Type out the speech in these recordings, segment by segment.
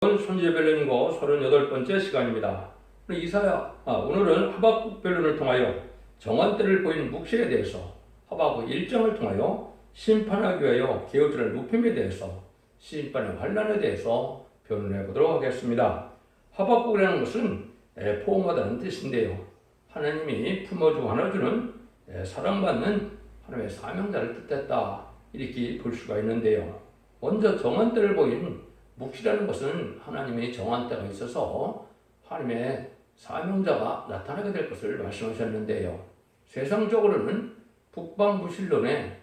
손지혜 변론이고 38번째 시간입니다. 오늘은 하박국 변론을 통하여 정한때를 보이는 묵시에 대해서, 하박국 1장을 통하여 심판하기 위하여 계획자를 높임에 대해서, 심판의 환란에 대해서 변론해 보도록 하겠습니다. 하박국이라는 것은 포옹하다는 뜻인데요, 하나님이 품어주고 안아주는 사랑받는 하나님의 사명자를 뜻했다, 이렇게 볼 수가 있는데요. 먼저 정한때를 보인 묵시라는 것은 하나님의 정한 때가 있어서 하나님의 사명자가 나타나게 될 것을 말씀하셨는데요. 세상적으로는 북방부실론에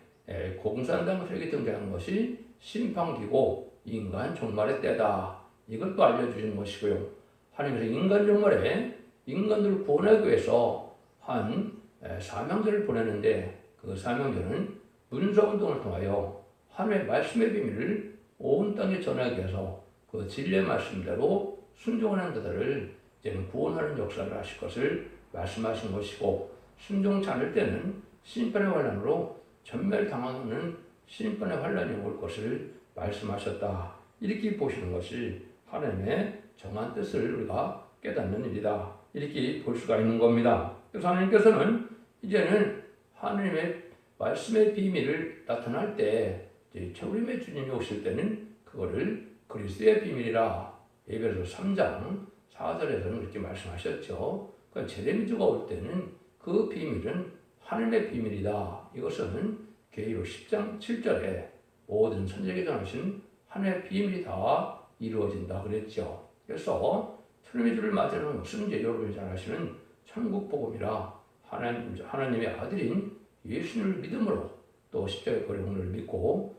공산당 세력이 등장한 것이 심판기고 인간 종말의 때다, 이것도 알려주신 것이고요. 하나님께서 인간 종말에 인간들을 구원하기 위해서 한 사명자를 보내는데, 그 사명자는 문서운동을 통하여 하나님의 말씀의 비밀을 온 땅에 전하기 위해서 그 진리의 말씀대로 순종하는 자들을 이제는 구원하는 역사를 하실 것을 말씀하신 것이고, 순종치 않을 때는 심판의 환란으로 전멸당하는 심판의 환란이 올 것을 말씀하셨다, 이렇게 보시는 것이 하나님의 정한 뜻을 우리가 깨닫는 일이다, 이렇게 볼 수가 있는 겁니다. 그래서 하나님께서는 이제는 하나님의 말씀의 비밀을 나타날 때, 재림의 주님이 오실 때는 그거를 그리스도의 비밀이라 에베소서 3장 4절에서는 그렇게 말씀하셨죠. 그러니까 재림주가 올 때는 그 비밀은 하늘의 비밀이다. 이것은 계시록 10장 7절에 모든 선지자에게 전하신 하늘의 비밀이 다 이루어진다 그랬죠. 그래서 주님의 주를 맞이하는 것은 이제 여러분이 잘 아시는 천국 복음이라 하나님의 아들인 예수님을 믿음으로, 또 십자가의 고통을 믿고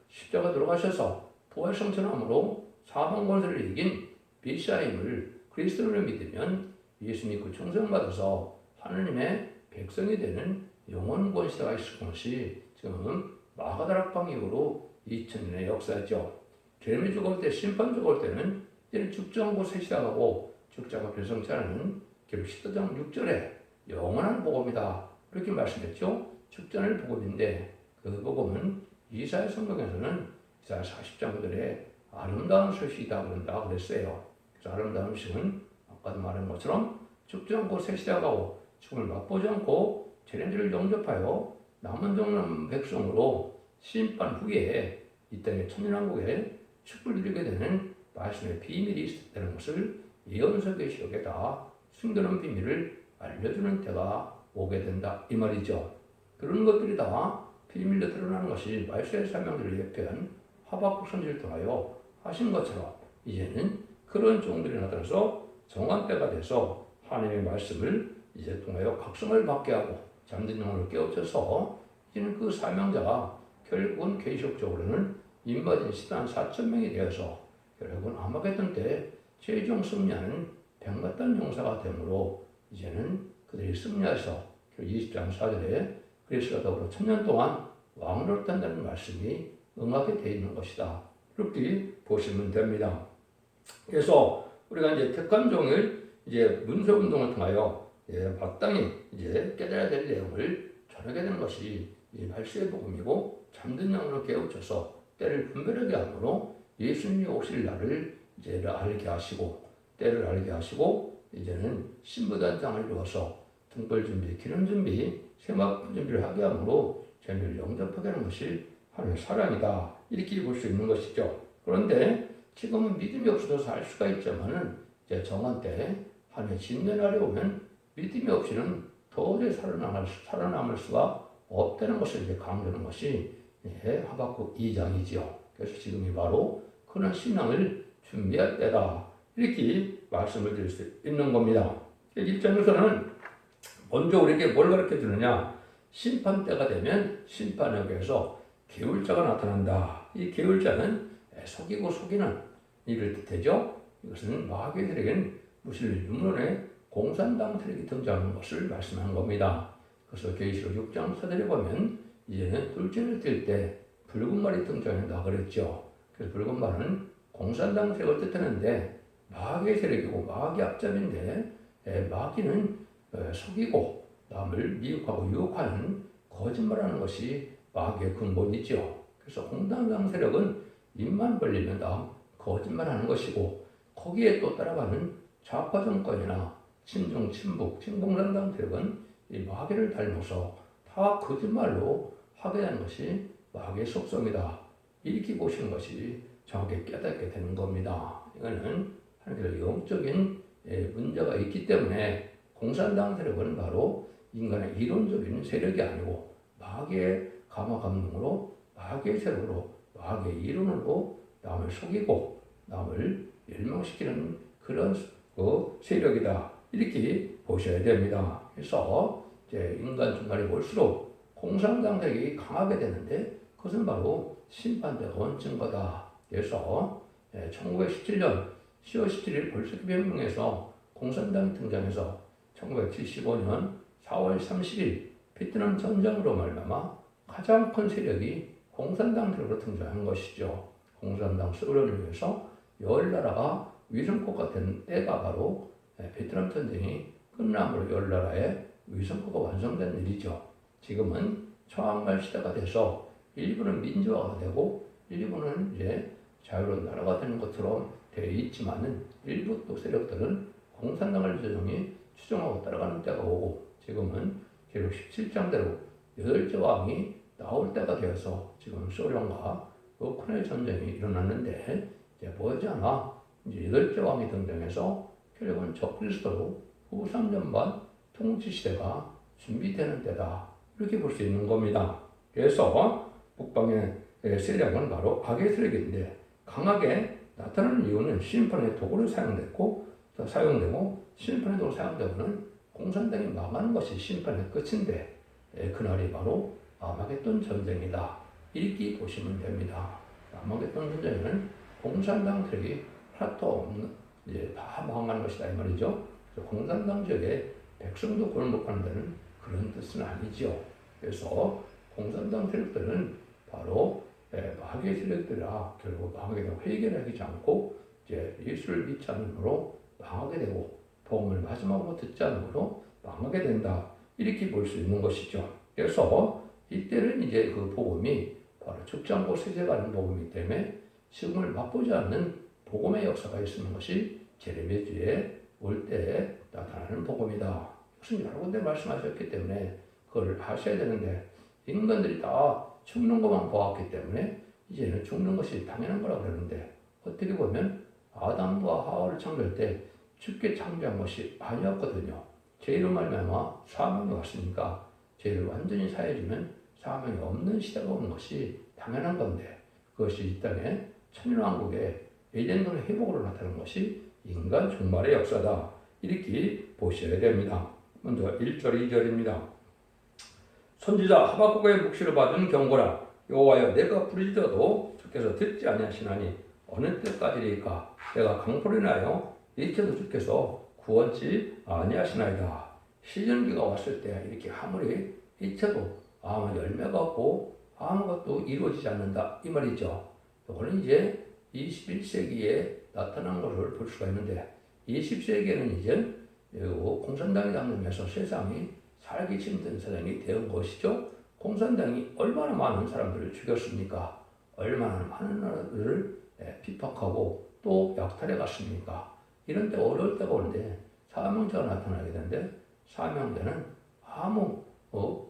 십자가 들어가셔서 부활성천함으로 사망 권세를 이긴 메시아임을 그리스도를 믿으면 예수 믿고 충성받아서 하나님의 백성이 되는 영원 권세가 있을 것이 지금 마가다락방 이후로 2000년의 역사죠. 재림이 죽을 때, 심판 죽을 때는 이제는 죽정하고 셋이라고 죽자가 별성치 않은 기록 14장 6절에 영원한 복음이다, 이렇게 말씀했죠. 죽전을 복음인데, 그 복음은 이사야 성경에서는 이사야 40장 9절에 아름다운 소식이다 그런다 그랬어요. 그래서 아름다운 소식은 아까도 말한 것처럼 죽지 않고 셋이라고 죽음을 맛보지 않고 재림주를 영접하여 남은 종남 백성으로 심판 후에 이 땅의 천년왕국에 축복을 누리게 되는 말씀의 비밀이 있었다는 것을 예언서 계시록에다 숨겨놓은 비밀을 알려주는 때가 오게 된다, 이 말이죠. 그런 것들이 다 비밀로 드러나는 것이 말씀의 사명들을 예표한 하박국 선지를 통하여 하신 것처럼, 이제는 그런 종들이 나타나서 정한 때가 돼서 하나님의 말씀을 이제 통하여 각성을 받게 하고 잠든 영혼을 깨우쳐서 이제는 그 사명자가 결국은 계시록적으로는 인바된 시단 4,000명이 되어서 결국은 아마겟돈 때 최종 승리하는 백마탄 용사가 되므로 이제는 그들이 승리해서 20장 4절에 그리스도와 더불어 1000년 동안 왕으로 탄다는 말씀이 응하게 되어 있는 것이다, 이렇게 보시면 됩니다. 그래서 우리가 이제 택한 종을 이제 문서 운동을 통하여 마땅히 이제 깨달아야 될 내용을 전하게 되는 것이 이 말씀의 복음이고, 잠든 영으로 깨우쳐서 때를 분별하게 함으로 예수님이 오실 날을 이제 알게 하시고, 때를 알게 하시고, 이제는 신부단장을 이루어서 등불 준비, 기름 준비, 세마포 준비를 하게 함으로 재미를 영접하게 하는 것이 하나님의 사랑이다, 이렇게 볼 수 있는 것이죠. 그런데 지금은 믿음이 없어도 살 수가 있지만은 이제 정한 때 하나님의 진노의 날이 오면 믿음이 없이는 도저히 살아남을 수가 없다는 것을 이제 강조하는 것이 하박국 2장이지요. 그래서 지금이 바로 그런 신앙을 준비할 때다, 이렇게 말씀을 드릴 수 있는 겁니다. 1장에서는 먼저 우리에게 뭘 가르쳐 주느냐, 심판 때가 되면 심판역에서 계율자가 나타난다. 이 계율자는 속이고 속이는 일을 뜻하죠. 이것은 마귀들에게는 무슬림 융론의 공산당 세력이 등장하는 것을 말씀하는 겁니다. 그래서 계시록 6장 4절에 보면 이제는 둘째를 뜰 때 붉은 말이 등장한다 그랬죠. 그래서 붉은 말은 공산당 세력을 뜻하는데 마귀의 세력이고 마귀 앞잡인데, 마귀는 속이고 남을 미혹하고 유혹하는 거짓말하는 것이 마귀의 근본이죠. 그래서 공산당 세력은 입만 벌리면 다 거짓말하는 것이고 거기에 또 따라가는 좌파 정권이나 친중, 친북, 친공산당 세력은 이 마귀를 닮아서 다 거짓말로 하게 되는 것이 마귀의 속성이다. 이렇게 보시는 것이 정확히 깨닫게 되는 겁니다. 이거는 하나님께서 영적인 문제가 있기 때문에 공산당 세력은 바로 인간의 이론적인 세력이 아니고 마귀의 감화감동으로 마귀의 세력으로 마귀의 이론으로 남을 속이고 남을 멸망시키는 그런 세력이다. 이렇게 보셔야 됩니다. 그래서 이제 인간 중간에 볼수록 공산당 세력이 강하게 되는데 그것은 바로 심판대가 온 증거다. 그래서 1917년 10월 17일 볼셰비혁명에서 공산당이 등장해서 1975년 4월 30일 베트남 전쟁으로 말미암아 가장 큰 세력이 공산당 세력으로 등장한 것이죠. 공산당 수련을 위해서 열 나라가 위성국가 된 때가 바로 베트남 전쟁이 끝남으로 열 나라의 위성국가 완성된 일이죠. 지금은 초항말 시대가 돼서 일부는 민주화가 되고 일부는 이제 자유로운 나라가 되는 것처럼 되어 있지만은 일부 또 세력들은 공산당을 조용히 추종하고 따라가는 때가 오고 지금은 계속 17장대로 8째 왕이 나올 때가 되어서 지금 소련과 우크라이나 전쟁이 일어났는데 이제 머지않아 이제 8째 왕이 등장해서 결국은 적그리스도로 후 3년 반 통치 시대가 준비되는 때다. 이렇게 볼 수 있는 겁니다. 그래서 북방의 세력은 바로 악의 세력인데 강하게 나타나는 이유는 심판의 도구로 사용되고 심판의 도구로 사용되고는 공산당이 망하는 것이 심판의 끝인데 그날이 바로 아마겟돈 전쟁이다. 이렇게 보시면 됩니다. 아마겟돈 전쟁에는 공산당 세력이 하나도 없는 이제 다 망하는 것이다 이 말이죠. 공산당 지역에 백성도 굴복하는 데는 그런 뜻은 아니죠. 그래서 공산당 세력들은 바로 마귀의 세력들이라 결국 망하게 되고 회개를 하지 않고 이제 예수를 믿지 않으므로 망하게 되고 복음을 마지막으로 듣지 않으므로 망하게 된다. 이렇게 볼 수 있는 것이죠. 그래서 이때는 이제 그 복음이 바로 죽지 않고 세세가는 복음이기 때문에 지금을 맛보지 않는 복음의 역사가 있는 것이 제레미야에 올 때 나타나는 복음이다. 무슨 여러 군데 말씀하셨기 때문에 그걸 하셔야 되는데 인간들이 다 죽는 것만 보았기 때문에 이제는 죽는 것이 당연한 거라고 그러는데 어떻게 보면 아담과 하와를 창조할 때 죽게 창조한 것이 아니었거든요. 죄로 말미암아 사망이 왔으니까 죄를 완전히 사해주면 사망이 없는 시대가 오는 것이 당연한 건데 그것이 이 땅에 천년왕국의 에덴의 회복으로 나타나는 것이 인간 종말의 역사다. 이렇게 보셔야 됩니다. 먼저 1절 2절입니다. 선지자 하박국의 묵시를 받은 경고라. 여호와여 내가 부르짖어도 주께서 듣지 아니하시나니 어느 때까지리까 내가 강포를 인하여 이때도 주께서 구원치 아니하시나이다. 시즌기가 왔을 때 이렇게 아무리 이때도 아무 열매가 없고 아무것도 이루어지지 않는다 이 말이죠. 이거는 이제 21세기에 나타난 것을 볼 수가 있는데 20세기에는 이제 공산당이 담으면서 세상이 살기 힘든 세상이 된 것이죠. 공산당이 얼마나 많은 사람들을 죽였습니까? 얼마나 많은 나라들을 핍박하고 또 약탈해 갔습니까? 이런 때 어려울 때가 오는데 사명자가 나타나게 되는데 사명자는 아무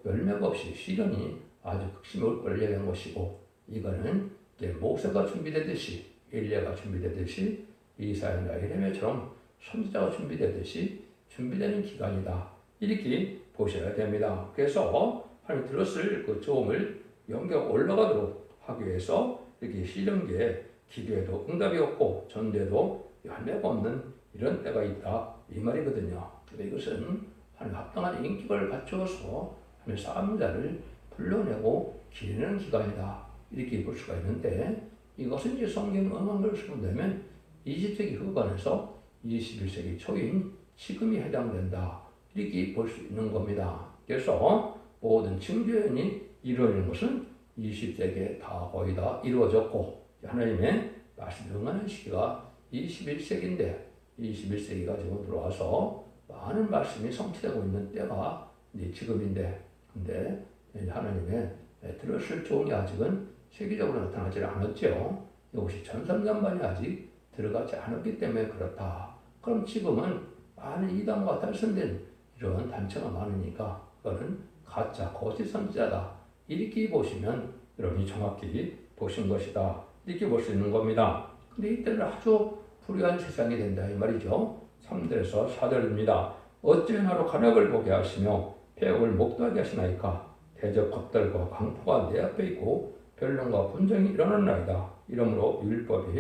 열매가 없이 시련이 아주 극심히 올 걸 얘기한 것이고 이거는 이제 모세가 준비되듯이 엘리야가 준비되듯이 이사야나 예레미야처럼 선지자가 준비되듯이 준비되는 기간이다. 이렇게 보셔야 됩니다. 그래서 하나님 들었을 그 조음을 연결 올라가도록 하기 위해서 이렇게 시련기에 기도에도 응답이 없고 전도에도 열매가 없는 이런 때가 있다. 이 말이거든요. 근데 이것은 하나님 합당한 인격을 갖추어서 하나님 사명자를 불러내고 기리는 기간이다. 이렇게 볼 수가 있는데 이것은 이제 성경 응한 걸 쓰면 20세기 후반에서 21세기 초인 지금이 해당된다. 이렇게 볼 수 있는 겁니다. 그래서 모든 징조연이 이루어지는 것은 20세기에 다 거의 다 이루어졌고 하나님의 말씀에 응하는 시기가 21세기인데 21세기가 지금 들어와서 많은 말씀이 성취되고 있는 때가 이제 지금인데 근데 하나님의 들었을 종이 아직은 세계적으로 나타나지 않았죠. 이것이 천삼년반이 아직 들어가지 않았기 때문에 그렇다. 그럼 지금은 많은 이단과 달성된 이런 단체가 많으니까 그거는 가짜 거짓 선지자다. 이렇게 보시면 여러분이 정확히 보신 것이다. 이렇게 볼 수 있는 겁니다. 근데 이때는 아주 불의한 세상이 된다 이 말이죠. 3절에서 4절입니다. 어찌 나로 간악을 보게 하시며 폐역을 목도하게 하시나이까. 대적 겁달과 강포가 내 앞에 있고 변론과 분쟁이 일어났나이다. 이러므로 율법이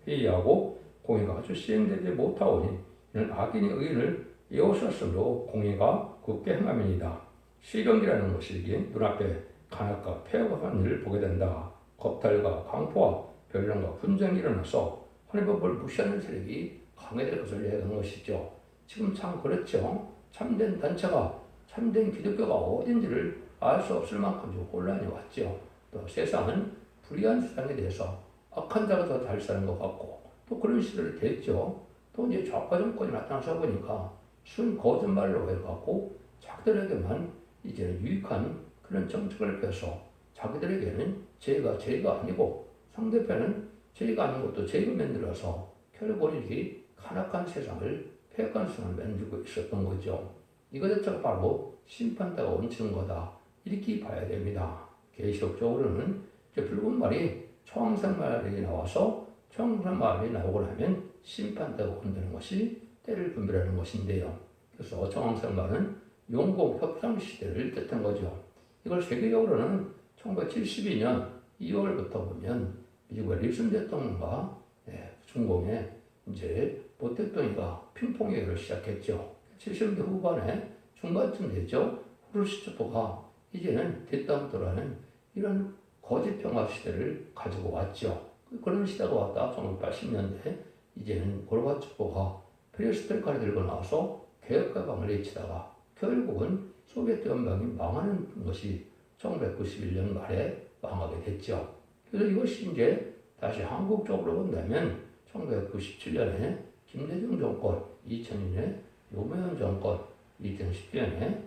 회의하고 공의가 아주 시행되지 못하오니 이는 악인이 의인을 에워쌌으므로 공의가 굳게 행함이니이다. 시경이라는 것이 이게 눈앞에 간악과 폐역한 일을 보게 된다. 겁탈과 강포와 변론과 분쟁이 일어나서 하나님의 법을 무시하는 세력이 강해질 것을 얘기하는 것이죠. 지금 참 그렇죠. 참된 단체가 참된 기독교가 어딘지를 알 수 없을 만큼 좀 혼란이 왔죠. 또 세상은 불의한 세상에 대해서 악한 자가 더 잘 사는 것 같고 또 그런 시대를 됐죠. 또 이제 좌파 정권이 나타나서 보니까 순 거짓말로 해갖고 자기들에게만 이제 유익한 그런 정책을 펴서 자기들에게는 죄가 아니고 상대편은 죄가 아닌 것도 죄로 만들어서 결국 이렇게 간악한 세상을 폐역한 세상을 만들고 있었던 거죠. 이것 자체가 바로 심판대가 얹히는 거다. 이렇게 봐야 됩니다. 계시록적으로는 이제 붉은 말이 청색 말이 나와서 청색 말이 나오고 나면 심판대가 온다는 것이 때를 분별하는 것인데요. 그래서 청색 말은 영국 협상 시대를 뜻한 거죠. 이걸 세계적으로는 1972년 2월부터 보면 미국의 닐슨 대통령과 중공의 이제 보 대통령이가 핑퐁 회의를 시작했죠. 70년대 후반에 중반쯤 되죠. 후르시초프가 이제는 뒷담도라는 이런 거짓 평화 시대를 가지고 왔죠. 그런 시대가 왔다. 1980년대 이제는 고르바초프가 페레스트로이카를 들고 나와서 개혁 개방을 외치다가 결국은 소비에트 연방이 망하는 것이 1991년 말에 망하게 됐죠. 그래서 이것이 이제 다시 한국 쪽으로 본다면 1997년에 김대중 정권, 2002년에 노무현 정권, 2010년에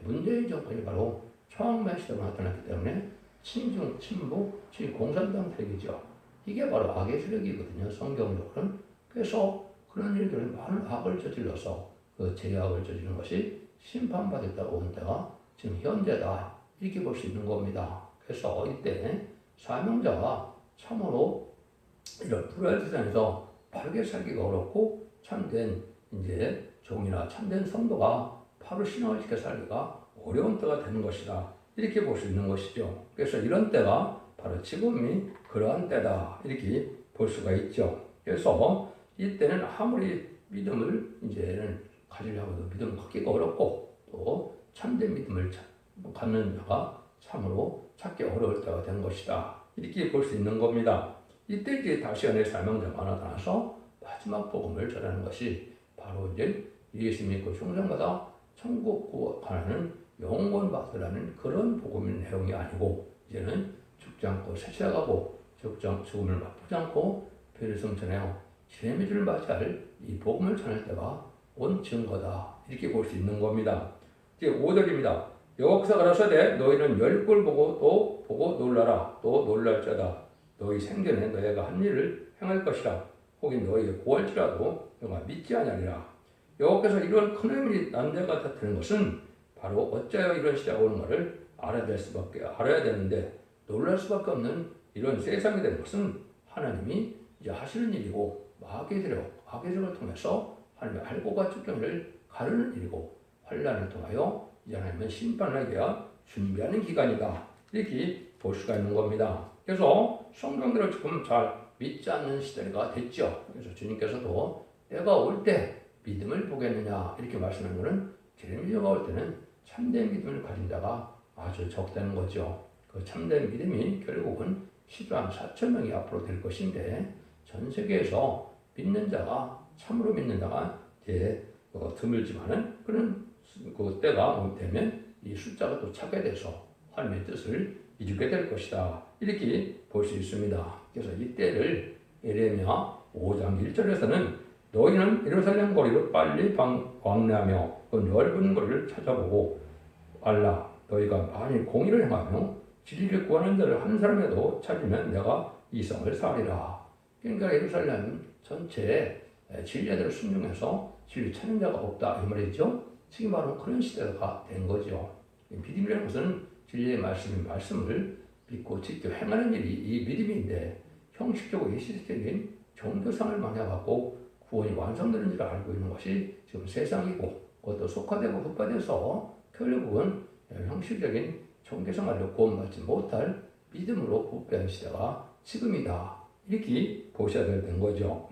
문재인 정권이 바로 초항만 시대로 나타났기 때문에 친중, 친북, 친공산당 세력이죠. 이게 바로 악의 세력이거든요. 성경적으로는. 그래서 그런 일들을 많은 악을 저질러서 그 제약을 저지르는 것이 심판받았다고 온 때가 지금 현재다. 이렇게 볼 수 있는 겁니다. 그래서 이때 사명자가 참으로 이런 불의한 세상에서 바르게 살기가 어렵고 참된 이제 종이나 참된 성도가 바로 신앙을 지켜 살기가 어려운 때가 되는 것이다. 이렇게 볼 수 있는 것이죠. 그래서 이런 때가 바로 지금이 그러한 때다. 이렇게 볼 수가 있죠. 그래서 이때는 아무리 믿음을 이제는 가지려고 해도 믿음을 갖기가 어렵고 또 참된 믿음을 갖는 자가 참으로 찾기 어려울 때가 된 것이다. 이렇게 볼 수 있는 겁니다. 이때 이제 다시 안에 사명자가 나타나서 마지막 복음을 전하는 것이 바로 이제 예수 믿고 충성받아 천국 가는 영원 받으라는 그런 복음의 내용이 아니고 이제는 죽지 않고 세차가고 죽음을 맛보지 않고 배를 성천하여 재미를 맞이할 이 복음을 전할 때가 온 증거다. 이렇게 볼 수 있는 겁니다. 이제 5절입니다. 여호와께서 가라사대 너희는 열골 보고 또 보고 놀라라. 또 놀랄자다. 너희 생전에 너희가 한 일을 행할 것이라. 혹은 너희의 고할지라도 너가 믿지 아니하리라. 여호와께서 이런 큰 의미 난자가 되는 것은 바로 어찌하여 이런 시대가 오는가를 알아야 되는데 놀랄 수밖에 없는 이런 세상이 되는 것은 하나님이 이제 하시는 일이고 악의 세력을 통해서 하나님의 알고가 축정을 가르는 일이고 환난을 통하여 이제 하나님은 심판을 하기 위해 준비하는 기간이다. 이렇게 볼 수가 있는 겁니다. 그래서 성경들을 조금 잘 믿지 않는 시대가 됐죠. 그래서 주님께서도 때가 올 때 믿음을 보겠느냐 이렇게 말씀하는 것은 제레미야가 올 때는 참된 믿음을 가진 자가 아주 적다는 거죠. 그 참된 믿음이 결국은 10만 4천 명이 앞으로 될 것인데 전 세계에서 믿는 자가 참으로 믿는 자가 드물지만은 그런 그 때가 되면 이 숫자가 또 차게 돼서 하나님의 뜻을 이루게 될 것이다. 이렇게 볼 수 있습니다. 그래서 이때를 예레미야 5장 1절에서는 너희는 예루살렘 거리로 빨리 왕래하며 그 넓은 거리를 찾아보고 알라. 너희가 만일 공의를 행하며 진리를 구하는 자를 한 사람이라도 찾으면 내가 이 성을 사리라. 그러니까 예루살렘 전체에 진리들을 순종해서 진리 찾는 자가 없다 이 말이죠. 지금 바로 그런 시대가 된 거죠. 믿음이라는 것은 진리의 말씀을 믿고 지켜 행하는 일이 이 믿음인데 형식적으로 일시적인 종교상을 만나갖고 구원이 완성되는 줄 알고 있는 것이 지금 세상이고 그것도 속화되고 흑화돼서 결국은 형식적인 종교생활로 구원받지 못할 믿음으로 부패한 시대가 지금이다. 이렇게 보셔야 되는 거죠.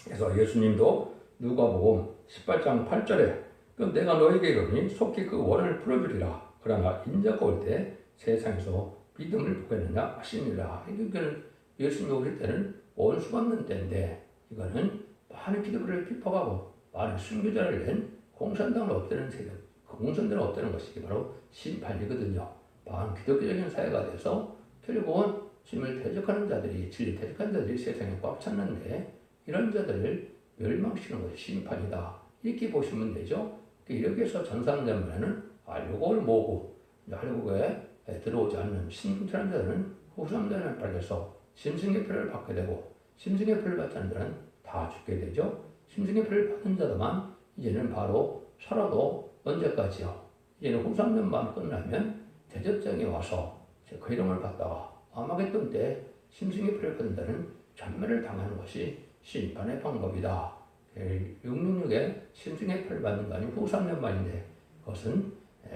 그래서 예수님도 누가복음 18장 8절에 그럼 내가 너에게 이르니 속히 그 원한을 풀어주리라. 그러나 인자가 올 때 세상에서 믿음을 보겠느냐 하시니라. 이거는 예수님이 오실 때는 원수 받는 때인데 이거는 많은 기독교를 비판하고 많은 순교자를 낸 공산당을 없애는 세력, 그 공산당을 없애는 것이 바로 심판이거든요. 많은 기독교적인 사회가 돼서 결국은 주님을 대적하는 자들이 진리 대적하는 자들이 세상에 꽉 찼는데 이런 자들을 멸망시키는 것이 심판이다. 이렇게 보시면 되죠. 이렇게 해서 전산자면은 알곡을 모으고 알곡에 들어오지 않는 신분처럼 자들은 후삼자를 빨려서 심승의 표를 받게 되고 심승의 표를 받지 않는 자는 다 죽게 되죠. 심승의 표를 받은 자들만 이제는 바로 살아도 언제까지요? 이제는 후삼년만 끝나면 대접장에 와서 그 이름을 받다가 아마겟돈 때 심승의 표를 받은 자는 전멸을 당하는 것이 심판의 방법이다. 666에 심승의 표를 받는 거 아니면 후삼년만인데 그것은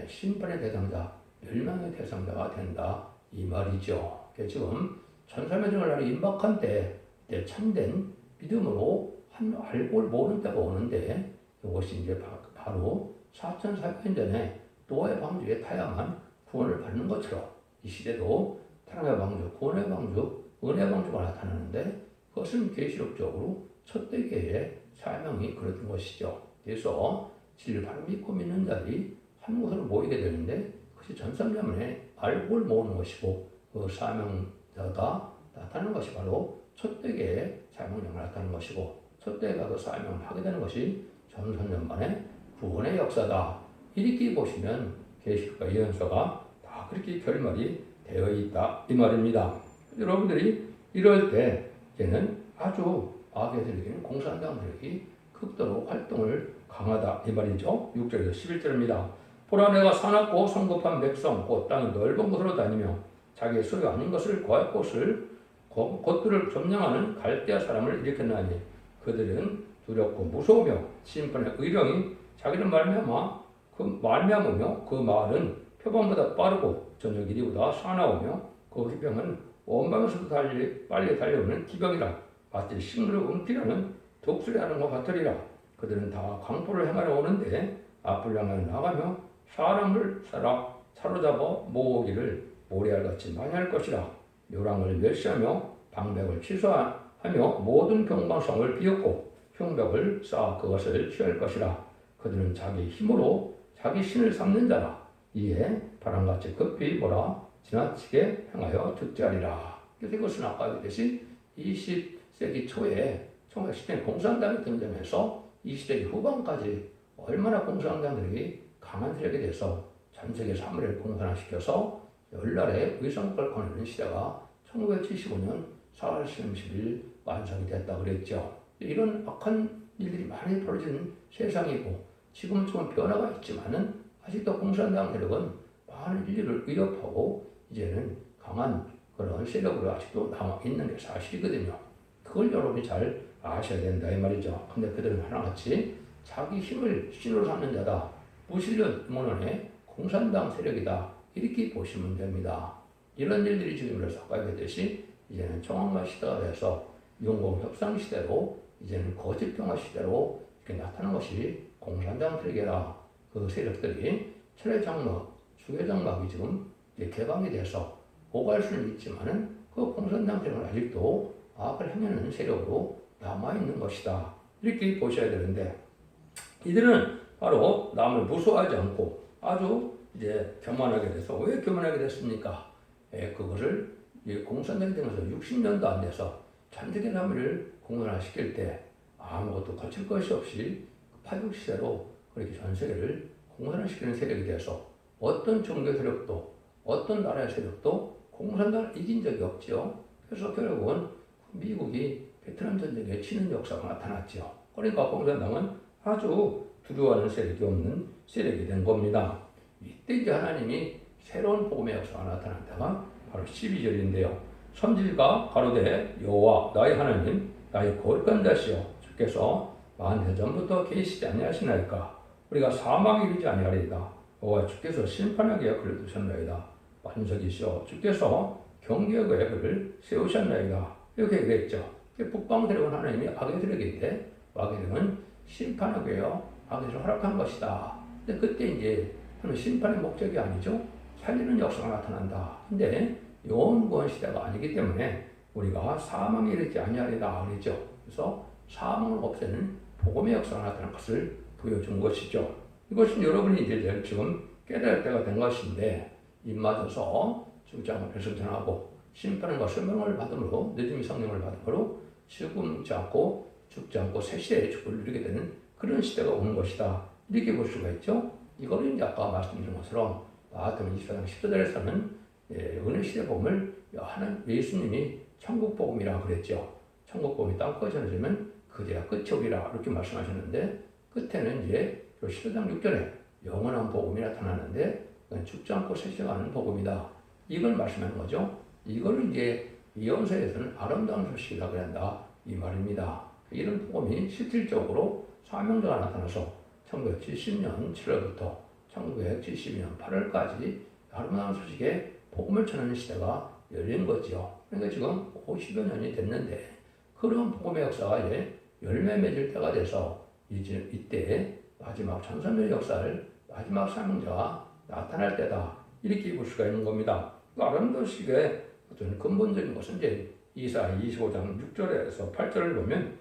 심판의 대상자, 멸망의 대상자가 된다. 이 말이죠. 지금 천사명령을 하는 임박한 때 참된 믿음으로 한 알고를 모르는 때가 오는데 이것이 이제 바로 4,400년 전에 노아의 방주에 타야만 구원을 받는 것처럼 이 시대도 타락의 방주, 구원의 방주, 은혜의 방주가 나타나는데 그것은 계시록적으로 첫 대계의 사명이 그랬던 것이죠. 그래서 진리를 바로 믿고 믿는 자들이 한 곳으로 모이게 되는데 그것이 전성자문에 알고를 모으는 것이고 그 사명자가 나타나는 것이 바로 첫 대계의 사명령을 나타나는 것이고 첫 대가 그 사명을 하게 되는 것이 전선년 만의 구원의 역사다. 이렇게 보시면 계시록과 예언서가 다 그렇게 결말이 되어 있다 이 말입니다. 여러분들이 이럴 때 이제는 아주 악의 세력인 공산당 세력이 극도로 활동을 강하다 이 말이죠. 6절에서 11절입니다. 보라 내가 사납고 성급한 백성 곧 땅이 넓은 곳으로 다니며 자기의 소유 아닌 것을 구할 곳을 곳들을 점령하는 갈대아 사람을 일으켰나니 그들은 두렵고 무서우며 심판의 의령이 자기는 말미암으며 그 말은 표범보다 빠르고 저녁 이리보다 사나우며 그 병은 원방에서도 빨리 달려오는 기병이라 마치 식물을 움키려는 독수리하는 것 같으리라. 그들은 다 강포를 행하러 오는데 앞을 향하여 나가며 사람을 사로잡아 모으기를 모래알같이 많이 할 것이라. 요랑을 멸시하며 방백을 취소하며 모든 경방성을 비웃고 흉벽을 쌓아 그것을 취할 것이라. 그들은 자기 힘으로 자기 신을 삼는 자라. 이에 바람같이 급히 지나치게 행하여 득제하리라. 그래서 이것은 아까 얘기했듯이 20세기 초에 총각시대는 공산당이 등장해서 20세기 후반까지 얼마나 공산당들이 강한 세력이 돼서 전 세계 사물을 공산화시켜서 열날에 의성국을 거느리는 시대가 1975년 4월 30일 완성이 됐다고 그랬죠. 이런 악한 일들이 많이 벌어지는 세상이고 지금은 좀 변화가 있지만은 아직도 공산당 세력은 많은 인류를 위협하고 이제는 강한 그런 세력으로 아직도 남아있는 게 사실이거든요. 그걸 여러분이 잘 아셔야 된다 이 말이죠. 근데 그들은 하나같이 자기 힘을 신으로 삼는 자다. 무신론 문헌의 공산당 세력이다. 이렇게 보시면 됩니다. 이런 일들이 지금 그래서 아까 얘기했듯이 이제는 정황화 시대가 돼서 용공협상 시대로 이제는 거짓평화 시대로 이렇게 나타난 것이 공산당 세력이라. 그 세력들이 철회장막, 수혜장막이 지금 개방이 돼서 오갈 수는 있지만은 그 공산당 세력은 아직도 악을 행하는 세력으로 남아있는 것이다. 이렇게 보셔야 되는데 이들은 바로 남을 무서워하지 않고 아주 이제 교만하게 돼서 왜 교만하게 됐습니까? 그것을 공산당이 되면서 60년도 안 돼서 전 세계 남을 공산화시킬 때 아무것도 거칠 것이 없이 파육시대로 그렇게 전 세계를 공산화시키는 세력이 돼서 어떤 종교 세력도 어떤 나라의 세력도 공산당을 이긴 적이 없지요. 그래서 결국은 미국이 베트남 전쟁에 치는 역사가 나타났죠. 그러니까 공산당은 아주 두려워하는 세력이 없는 세력이 된 겁니다. 이때 이제 하나님이 새로운 복음의 역사가 나타난 때가 바로 12절인데요. 선지자가 가로되 여호와 나의 하나님 나의 거룩한 자시여 주께서 만세 전부터 계시지 아니하시나이까 우리가 사망에 이르지 아니하리이다. 여호와 주께서 심판하게 그를 두셨나이다. 만석이시여 주께서 경계의 그를 세우셨나이다. 이렇게 얘기했죠. 북방세력은 하나님이 악의 세력인데 악의 세력은 심판하기 위하여 악의를 허락한 것이다. 근데 그때 이제 심판의 목적이 아니죠. 살리는 역사가 나타난다. 근데 영원구원 시대가 아니기 때문에 우리가 사망에 이르지 아니하리다 그랬죠. 그래서 사망을 없애는 복음의 역사가 나타난 것을 보여준 것이죠. 이것은 여러분이 이제 지금 깨달을 때가 된 것인데 입맞아서 죽지 않고 별승천하고 심판과 설명을 받음으로 늦음이 성령을 받음으로 죽지 않고 새시대의 축복을 누리게 되는 그런 시대가 오는 것이다. 이렇게 볼 수가 있죠. 이거는 이제 아까 말씀드린 것처럼 마태복음 24장 14절에서는 은혜 시대 복음을 예수님이 천국 복음이라 그랬죠. 천국 복음이 땅끝에 전해지면 그제야 끝이 오리라 이렇게 말씀하셨는데 끝에는 이제 14장 6절에 영원한 복음이 나타나는데 죽지 않고 새시대가는 복음이다. 이걸 말씀하는 거죠. 이걸 이제 예언서에서는 아름다운 소식이라고 한다 이 말입니다. 이런 복음이 실질적으로 사명자가 나타나서 1970년 7월부터 1972년 8월까지 아름다운 소식에 복음을 전하는 시대가 열린 거죠. 그러니까 지금 50여 년이 됐는데 그런 복음의 역사가 이제 열매 맺을 때가 돼서 이제 이때 마지막 천선의 역사를 마지막 사명자가 나타날 때다. 이렇게 볼 수가 있는 겁니다. 그 아름다운 시기의 어떤 근본적인 것은 이제 이사야 25장 6절에서 8절을 보면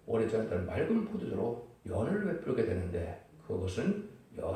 오래전에 맑은 포도주로 연을 베풀게 되는데 그것은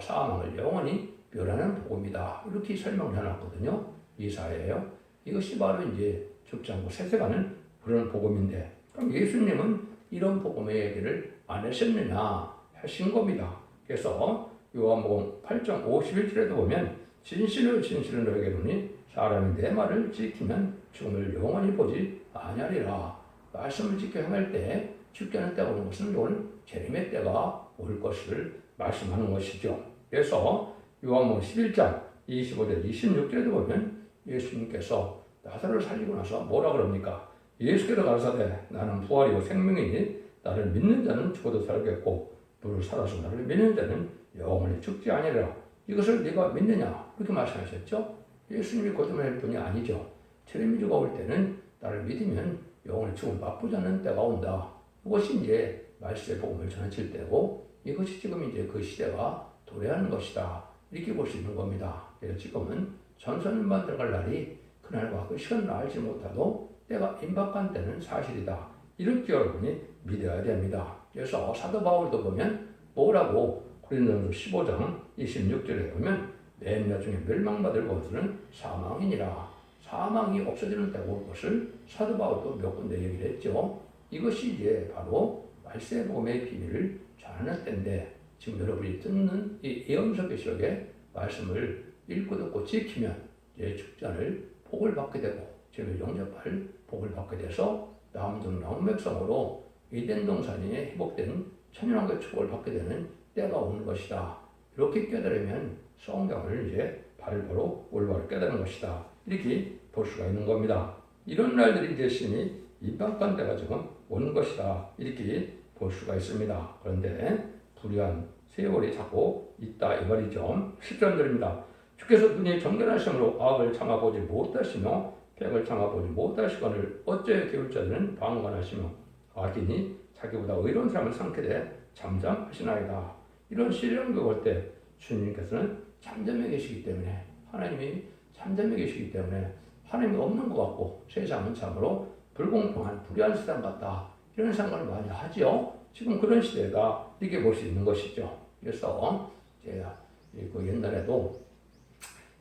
사망을 영원히 멸하는 복음이다. 이렇게 설명을 해놨거든요. 이사야예요. 이것이 바로 이제 죽지 않고 새세가는 그런 복음인데 그럼 예수님은 이런 복음의 얘기를 안 하셨느냐 하신 겁니다. 그래서 요한복음 8장 51절에도 보면 진실을 너에게 이르노니 사람이 내 말을 지키면 죽음을 영원히 보지 아니하리라. 말씀을 지켜 행할 때 죽게 하는 때가 오는 것은 오늘 재림의 때가 올 것을 말씀하는 것이죠. 그래서 요한복음 11장 25절 26절에도 보면 예수님께서 나사로를 살리고 나서 뭐라 그럽니까? 예수께서 가라사대 나는 부활이요 생명이니 나를 믿는 자는 죽어도 살겠고 너를 살아서 나를 믿는 자는 영원히 죽지 아니하리라. 이것을 네가 믿느냐? 그렇게 말씀하셨죠. 예수님이 거짓말할 분이 아니죠. 재림주가 올 때는 나를 믿으면 영원히 죽음 맛보지 않는 때가 온다. 이것이 이제 말씀의 복음을 전하실 때고 이것이 지금 이제 그 시대가 도래하는 것이다. 이렇게 볼 수 있는 겁니다. 그래서 지금은 전선만 들어갈 날이 그날과 그 시간을 알지 못하도 때가 임박한 때는 사실이다. 이렇게 여러분이 믿어야 됩니다. 그래서 사도 바울도 보면 뭐라고 고린도전서 15장 26절에 보면 맨 나중에 멸망받을 것은 사망이니라. 사망이 없어지는 때가 올 것을 사도 바울도 몇 군데 얘기를 했죠. 이것이 이제 바로 말세 복음의 비밀을 전하는 때인데 지금 여러분이 듣는 이 예언서 계시록의 말씀을 읽고 듣고 지키면 이제 축전을 복을 받게 되고 죄를 영접할 복을 받게 돼서 남동 남백성으로 이덴 동산이 회복된 천연왕국의 축복을 받게 되는 때가 오는 것이다. 이렇게 깨달으면 성경을 이제 바로 올바로 깨달은 것이다. 이렇게 볼 수가 있는 겁니다. 이런 날들이 이제 신이 임박한 때가 지금 오는 것이다. 이렇게 볼 수가 있습니다. 그런데 불의한 세월이 자꾸 있다 이 말이죠. 10절입니다. 주께서 눈이 정결하심으로 악을 참아보지 못하시며 백을 참아보지 못하시거늘 어째 게을 자들은 방관하시며 악인이 자기보다 의로운 사람을 삼키되 잠잠하시나이다. 이런 시련을 올 때 주님께서는 잠잠해 계시기 때문에 하나님이 잠잠해 계시기 때문에 하나님이 없는 것 같고 세상은 참으로 불공평한 불의한 세상 같다. 이런 생각을 많이 하죠. 지금 그런 시대가 이렇게 볼 수 있는 것이죠. 그래서 제가 그 옛날에도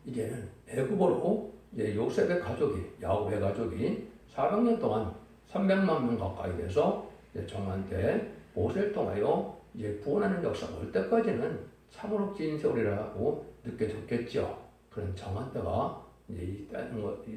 이제는 애굽으로 이제 요셉의 가족이 야곱의 가족이 400년 동안 300만 명 가까이 돼서 정한 때 모세를 통하여 이제 구원하는 역사가 올 때까지는 참으로 긴 세월이라고 느껴졌겠죠. 그런 정한 때가 이제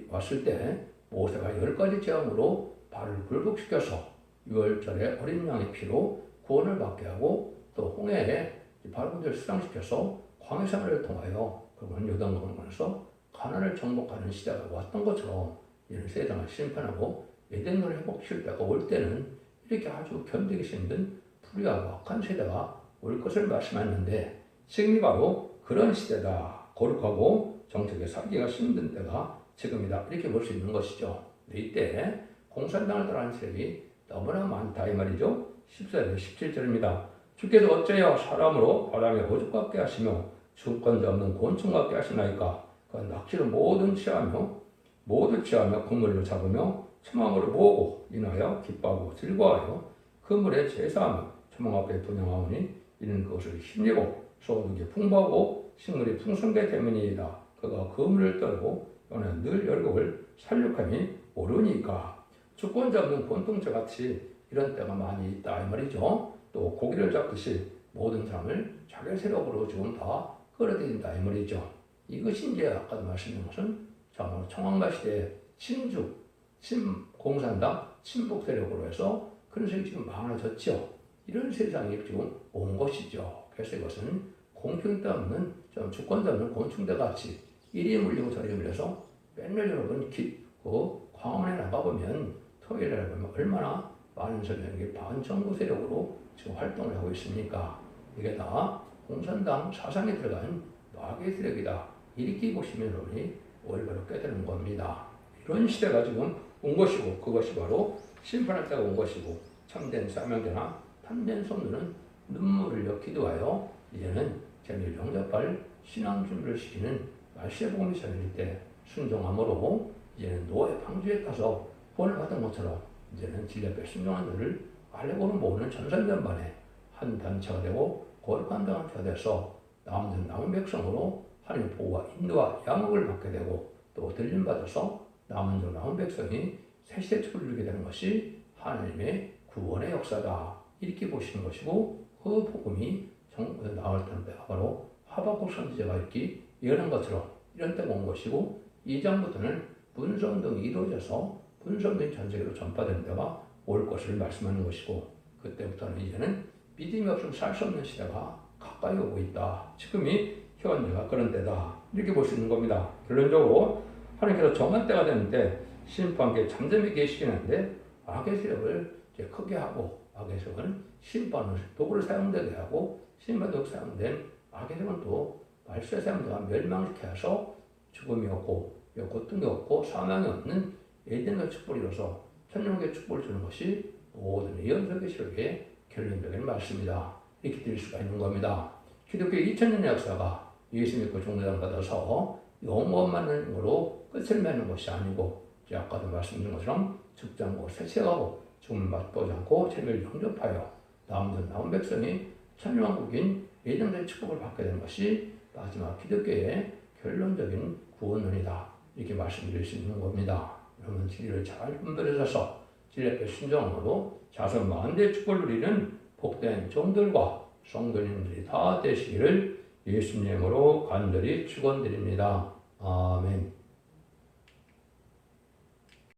왔을 때 모세가 10가지 재앙으로 발을 굴복시켜서 6월절에 어린 양의 피로 구원을 받게 하고 또 홍해에 발군들을 수장시켜서 광야 생활을 통하여 그러면 요단강에서 가나안을 정복하는 시대가 왔던 것처럼 이런 세상을 심판하고 에덴을 회복시킬 때가 올 때는 이렇게 아주 견디기 힘든 불의하고 악한 세대가 올 것을 말씀하셨는데 지금이 바로 그런 시대다. 거룩하고 정책에 살기가 힘든 때가 지금이다. 이렇게 볼 수 있는 것이죠. 이때 공산당을 따라하는 세력이 너무나 많다 이 말이죠. 14절 17절입니다. 주께서 어째여 사람으로 바람에 호죽 같게 하시며 주권자 없는 곤충 같게 하시나이까. 그 낙지를 모두 취하며 그물로 잡으며 초망으로 모으고 인하여 기뻐하고 즐거워하여 그물에 제사하며 초망 앞에 분양하오니 이는 그것을 힘입고 소득이 풍부하고 식물이 풍성게 되면이다. 그가 그물을 떨고 연애 늘 열국을 살육함이 오르니까. 주권자 없는 곤충자 같이 이런 때가 많이 있다 이 말이죠. 또 고기를 잡듯이 모든 사람을 자기 세력으로 지금 다 끌어들인다 이 말이죠. 이것이 이제 아까도 말씀드린 것은 정말 청왕가 시대의 공산당 친북 세력으로 해서 그런 세력이 지금 많아졌죠. 이런 세상이 지금 온 것이죠. 그래서 이것은 공평도 없는 좀 주권도 없는 곤충대 같이 이리 물리고 저리 물려서 맨날 여러분 광화문에 나가보면 토요일에 보면 얼마나 많은 세력이 반정부 세력으로 지금 활동을 하고 있습니까? 이게 다 공산당 사상에 들어간 마귀의 세력이다. 이렇게 보시면 여러분이 올바로 깨달은 겁니다. 이런 시대가 지금 온 것이고 그것이 바로 심판할 때가 온 것이고 참된 사명자나 참된 성도는 눈물을 흘려 기도하여 이제는 재미를 영접할 신앙 준비를 시키는 말세의 복음이 전해질 때 순종함으로 이제는 노예 방주에 가서 본을 받은 것처럼 이제는 진리 앞에 순종한 자를 알레고는 모으는 전선전반에 한 단체가 되고 거룩한 단체가 돼서 남은 백성으로 하나님의 보호와 인도와 양육을 받게 되고 또 들림받아서 남은 백성이 새시대 축을 누리게 되는 것이 하나님의 구원의 역사다. 이렇게 보시는 것이고 그 복음이 나올 때는 바로 하박국 선지자가 이렇게 예언한 것처럼 이런 때가 온 것이고 2장부터는 분선운동이 이루어져서 분선운동이 전 세계로 전파되는 때가 올 것을 말씀하는 것이고 그때부터는 이제는 믿음이 없으면 살 수 없는 시대가 가까이 오고 있다. 지금이 현재가 그런 때다. 이렇게 볼 수 있는 겁니다. 결론적으로 하나님께서 정한 때가 되는데 심판께 잠잠히 계시기는데 악의 세력을 이제 크게 하고 악의 세력은 심판을 도구를 사용되게 하고 심판도구 사용된 악의 세력은 또 말세 사용자가 멸망시켜 해서 죽음이 없고 고통이 없고 사망이 없는 에덴의 축복을 이뤄서 천년의 축복을 주는 것이 모든 예언설계 실록의 결론적인 말씀이다. 이렇게 드릴 수가 있는 겁니다. 기독교 2000년의 역사가 예수 믿고 종료당 받아서 영원만은 거로 끝을 맺는 것이 아니고 아까도 말씀드린 것처럼 죽지 않고 세세하고 죽음을 맛보지 않고 재미를 영접하여 남은 백성이 천년왕국인 예정된 축복을 받게 되는 것이 마지막 기독교의 결론적인 구원론이다. 이렇게 말씀드릴 수 있는 겁니다. 여러분 진리를 잘 분별해서 진리 앞에 순종함으로 자손 만대의 축복을 누리는 복된 종들과 성도님들이 다 되시기를 예수님으로 간절히 축원드립니다. 아멘.